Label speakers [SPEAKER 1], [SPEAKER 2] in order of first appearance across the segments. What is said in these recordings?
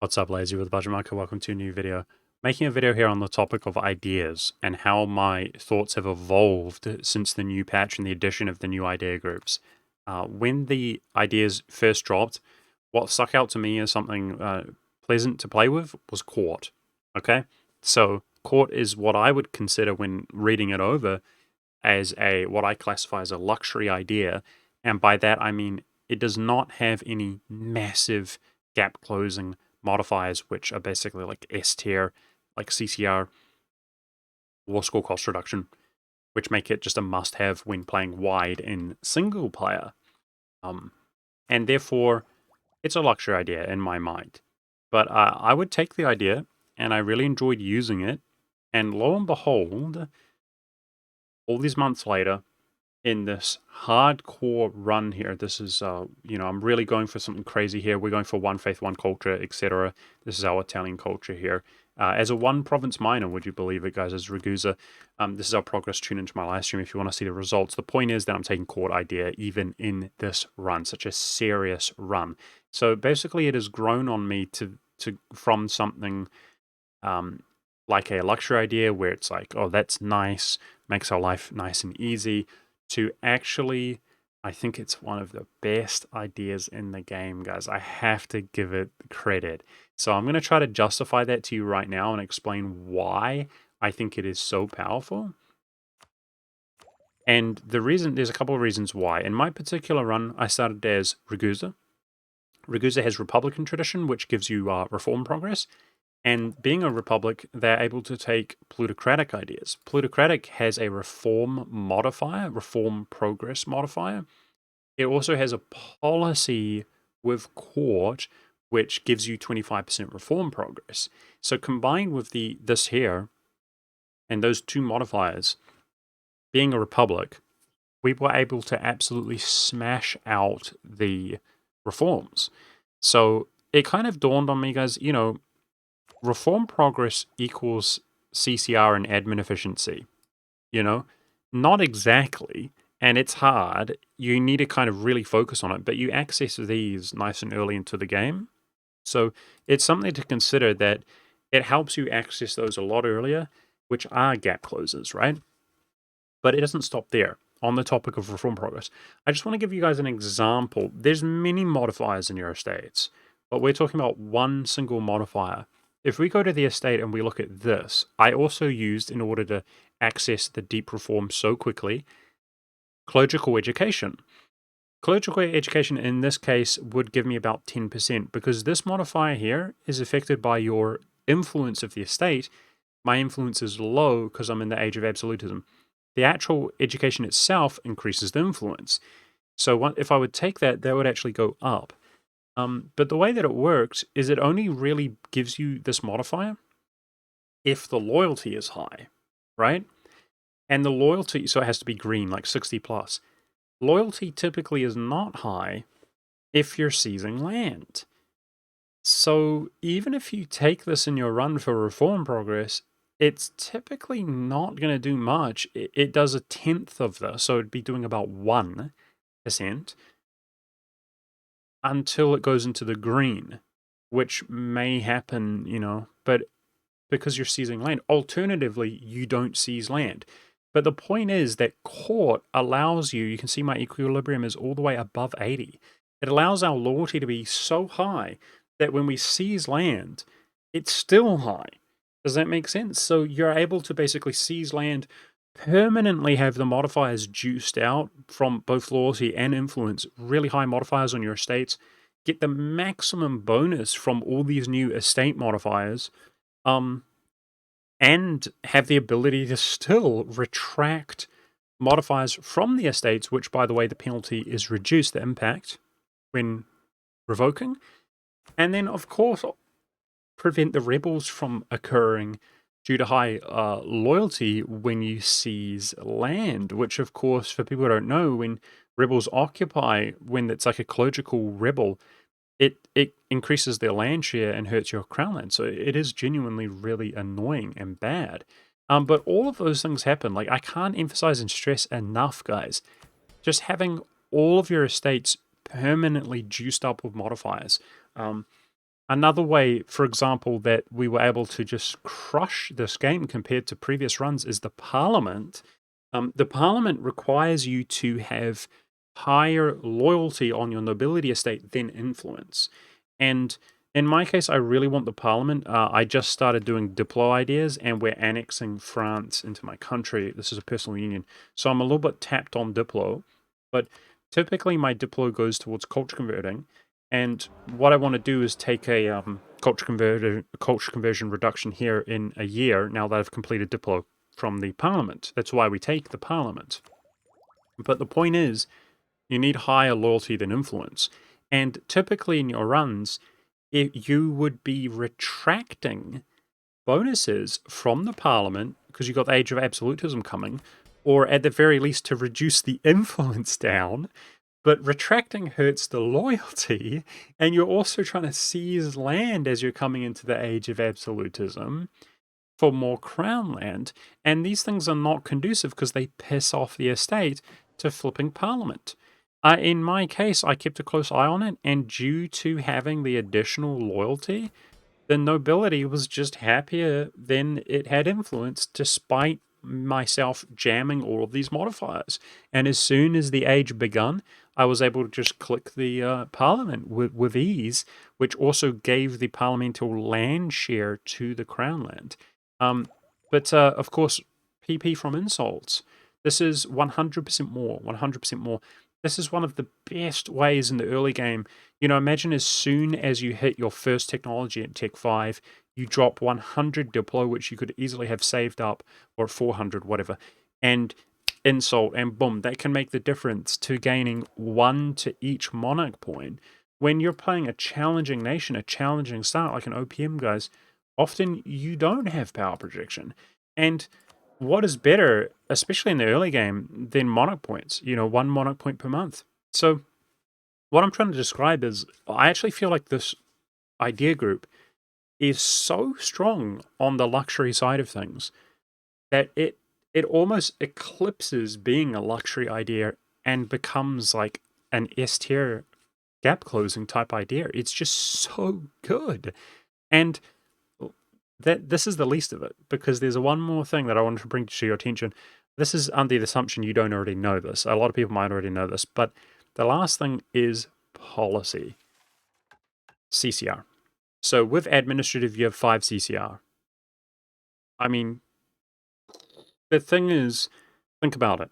[SPEAKER 1] What's up, Lazy with Budget Market? Welcome to a new video. Making a video here on the topic of ideas and how my thoughts have evolved since the new patch and the addition of the new idea groups. When the ideas first dropped, what stuck out to me as something pleasant to play with was court. Okay, so court is what I would consider when reading it over as a what I classify as a luxury idea, and by that I mean it does not have any massive gap closing modifiers, which are basically like S tier, like CCR, war score cost reduction, which make it just a must have when playing wide in single player. And therefore, it's a luxury idea in my mind. But I would take the idea, and I really enjoyed using it. And lo and behold, all these months later, in this hardcore run here, this is, I'm really going for something crazy here. We're going for one faith, one culture, etc. This is our Italian culture here. As a one province minor, would you believe it, guys, as Ragusa. This is our progress. Tune into my live stream if you want to see the results. The point is that I'm taking court idea even in this run, such a serious run. So basically it has grown on me to from something like a luxury idea where it's like, oh, that's nice, makes our life nice and easy, to actually, I think it's one of the best ideas in the game, guys. I have to give it credit. So I'm going to try to justify that to you right now and explain why I think it is so powerful. And there's a couple of reasons why. In my particular run, I started as Ragusa. Ragusa has Republican tradition, which gives you reform progress. And being a republic, they're able to take plutocratic ideas. Plutocratic has a reform modifier, reform progress modifier. It also has a policy with court, which gives you 25% reform progress. So combined with this here and those two modifiers, being a republic, we were able to absolutely smash out the reforms. So it kind of dawned on me, guys, reform progress equals CCR and admin efficiency, you know? Not exactly, and it's hard. You need to kind of really focus on it, but you access these nice and early into the game. So it's something to consider that it helps you access those a lot earlier, which are gap closers, right? But it doesn't stop there. On the topic of reform progress, I just want to give you guys an example. There's many modifiers in your estates, but we're talking about one single modifier. If we go to the estate and we look at this, I also used, in order to access the deep reform so quickly, clerical education. Clerical education in this case would give me about 10% because this modifier here is affected by your influence of the estate. My influence is low because I'm in the age of absolutism. The actual education itself increases the influence. So if I would take that, that would actually go up. But the way that it works is it only really gives you this modifier if the loyalty is high, right? And the loyalty, so it has to be green, like 60 plus. Loyalty typically is not high if you're seizing land. So even if you take this in your run for reform progress, it's typically not going to do much. It does a tenth of this, so it'd be doing about 1% until it goes into the green, which may happen, but because you're seizing land. Alternatively, you don't seize land. But the point is that court allows you can see my equilibrium is all the way above 80. It allows our loyalty to be so high that when we seize land, it's still high. Does that make sense? So you're able to basically seize land, permanently have the modifiers juiced out from both loyalty and influence, really high modifiers on your estates, get the maximum bonus from all these new estate modifiers, and have the ability to still retract modifiers from the estates, which, by the way, the penalty is reduced, the impact, when revoking. And then, of course, prevent the rebels from occurring due to high loyalty when you seize land, which, of course, for people who don't know, when rebels occupy, when it's like a clerical rebel, it increases their land share and hurts your crown land. So it is genuinely really annoying and bad. But all of those things happen. Like, I can't emphasize and stress enough, guys. Just having all of your estates permanently juiced up with modifiers. Another way, for example, that we were able to just crush this game compared to previous runs is the Parliament. The Parliament requires you to have higher loyalty on your nobility estate than influence. And in my case, I really want the Parliament. I just started doing Diplo ideas, and we're annexing France into my country. This is a personal union. So I'm a little bit tapped on Diplo, but typically my Diplo goes towards culture converting. And what I want to do is take a culture conversion reduction here in a year now that I've completed Diplo from the Parliament. That's why we take the Parliament. But the point is, you need higher loyalty than influence. And typically in your runs, you would be retracting bonuses from the Parliament because you've got the Age of Absolutism coming, or at the very least to reduce the influence down. But retracting hurts the loyalty, and you're also trying to seize land as you're coming into the Age of Absolutism for more crown land. And these things are not conducive because they piss off the estate to flipping Parliament. In my case, I kept a close eye on it, and due to having the additional loyalty, the nobility was just happier than it had influence, despite myself jamming all of these modifiers. And as soon as the age begun, I was able to just click the parliament with ease, which also gave the parliamental land share to the crown land. But of course, PP from insults. This is 100% more, 100% more. This is one of the best ways in the early game. You know, imagine as soon as you hit your first technology at Tech 5, you drop 100 Diplo, which you could easily have saved up, or 400, whatever, and insult, and boom, that can make the difference to gaining 1 to each monarch point. When you're playing a challenging nation, a challenging start, like an OPM, guys, often you don't have power projection. And what is better, especially in the early game, than monarch points? You know, 1 monarch point per month. So what I'm trying to describe is I actually feel like this idea group is so strong on the luxury side of things that it almost eclipses being a luxury idea and becomes like an S tier gap closing type idea. It's just so good. And that this is the least of it, because there's one more thing that I wanted to bring to your attention. This is under the assumption you don't already know this. A lot of people might already know this, but the last thing is policy. CCR. So with administrative, you have 5 CCR. I mean, the thing is, think about it.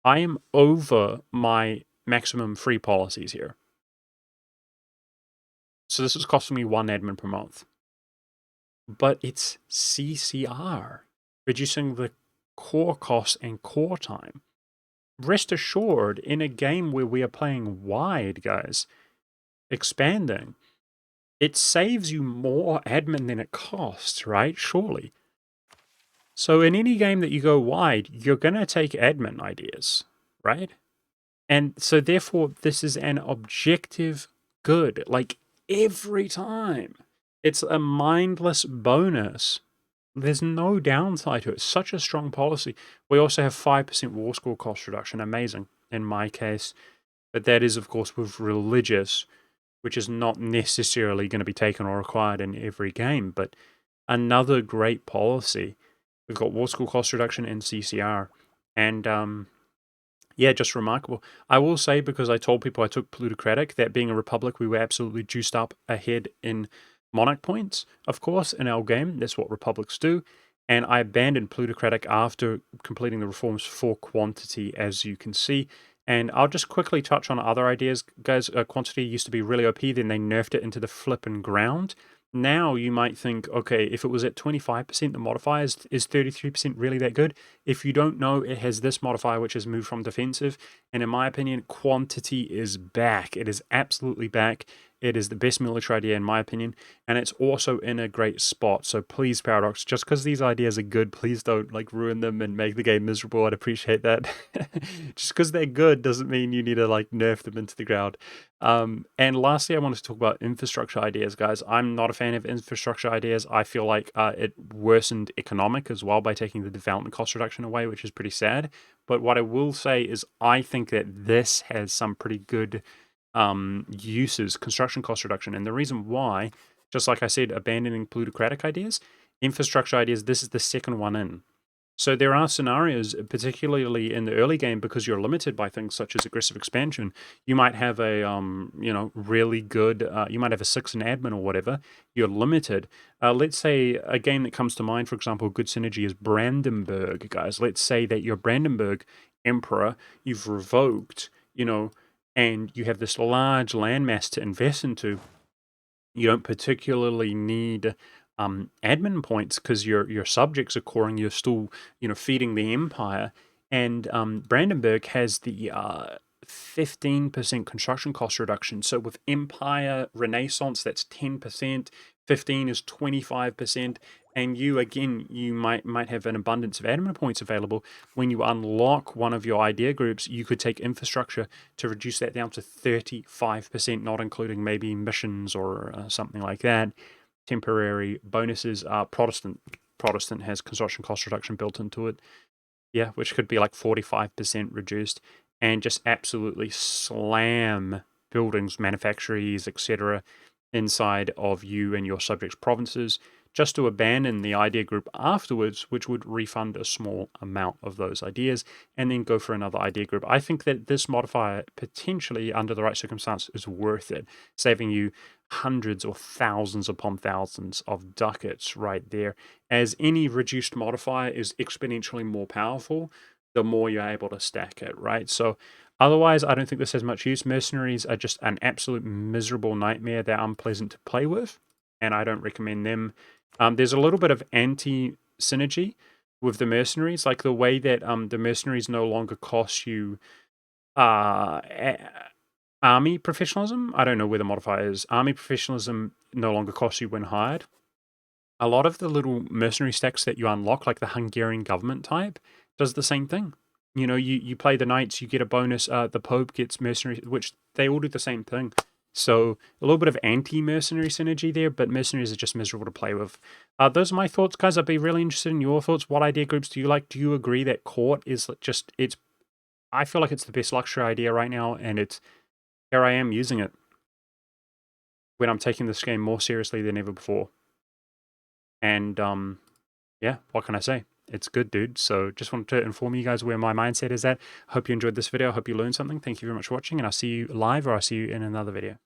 [SPEAKER 1] I am over my maximum free policies here. So this is costing me 1 admin per month. But it's CCR, reducing the core cost and core time. Rest assured, in a game where we are playing wide, guys, expanding, it saves you more admin than it costs, right? Surely. So in any game that you go wide, you're going to take admin ideas, right? And so therefore, this is an objective good, like every time. It's a mindless bonus. There's no downside to it. It's such a strong policy. We also have 5% war score cost reduction. Amazing in my case. But that is, of course, with religious, which is not necessarily going to be taken or required in every game. But another great policy. We've got war score cost reduction and CCR. And yeah, just remarkable. I will say, because I told people I took plutocratic, that being a republic, we were absolutely juiced up ahead in monarch points, of course, in our game. That's what republics do. And I abandoned plutocratic after completing the reforms for quantity, as you can see. And I'll just quickly touch on other ideas. Guys, quantity used to be really OP, then they nerfed it into the flippin' ground. Now you might think, okay, if it was at 25%, the modifier is 33% really that good? If you don't know, it has this modifier, which has moved from defensive. And in my opinion, quantity is back. It is absolutely back. It is the best military idea, in my opinion. And it's also in a great spot. So please, Paradox, just because these ideas are good, please don't like ruin them and make the game miserable. I'd appreciate that. Just because they're good doesn't mean you need to like nerf them into the ground. And lastly, I wanted to talk about infrastructure ideas, guys. I'm not a fan of infrastructure ideas. I feel like it worsened economic as well by taking the development cost reduction away, which is pretty sad. But what I will say is I think that this has some pretty good uses, construction cost reduction. And the reason why Just like I said, abandoning plutocratic ideas, infrastructure ideas, this is the second one in. So there are scenarios, particularly in the early game, because you're limited by things such as aggressive expansion. You might have a really good. You might have a 6 in admin or whatever. You're limited. Let's say a game that comes to mind, for example, good synergy is Brandenburg, guys. Let's say that you're Brandenburg emperor. You've revoked, and you have this large landmass to invest into. You don't particularly need admin points because your subjects are coring. You're still feeding the empire, and Brandenburg has the 15% construction cost reduction. So with Empire Renaissance, that's 10%. 15 is 25%, and you might have an abundance of admin points available. When you unlock one of your idea groups, you could take infrastructure to reduce that down to 35%, not including maybe missions or something like that. Temporary bonuses. Protestant has construction cost reduction built into it. Yeah, which could be like 45% reduced, and just absolutely slam buildings, manufactories, etc., inside of you and your subjects' provinces, just to abandon the idea group afterwards, which would refund a small amount of those ideas, and then go for another idea group. I think that this modifier, potentially under the right circumstance, is worth it, saving you hundreds or thousands upon thousands of ducats right there, as any reduced modifier is exponentially more powerful the more you're able to stack it, right? So otherwise, I don't think this has much use. Mercenaries are just an absolute miserable nightmare. They're unpleasant to play with, and I don't recommend them. There's a little bit of anti-synergy with the mercenaries, like the way that the mercenaries no longer cost you uh, army professionalism. I don't know where the modifier is. Army professionalism no longer costs you when hired. A lot of the little mercenary stacks that you unlock, like the Hungarian government type, does the same thing. You play the knights, you get a bonus. The Pope gets mercenary, which they all do the same thing. So a little bit of anti-mercenary synergy there, but mercenaries are just miserable to play with. Those are my thoughts, guys. I'd be really interested in your thoughts. What idea groups do you like? Do you agree that court is just it's? I feel like it's the best luxury idea right now, and here I am using it when I'm taking this game more seriously than ever before. And yeah, what can I say? It's good, dude. So just wanted to inform you guys where my mindset is at. Hope you enjoyed this video. I hope you learned something. Thank you very much for watching, and I'll see you live or I'll see you in another video.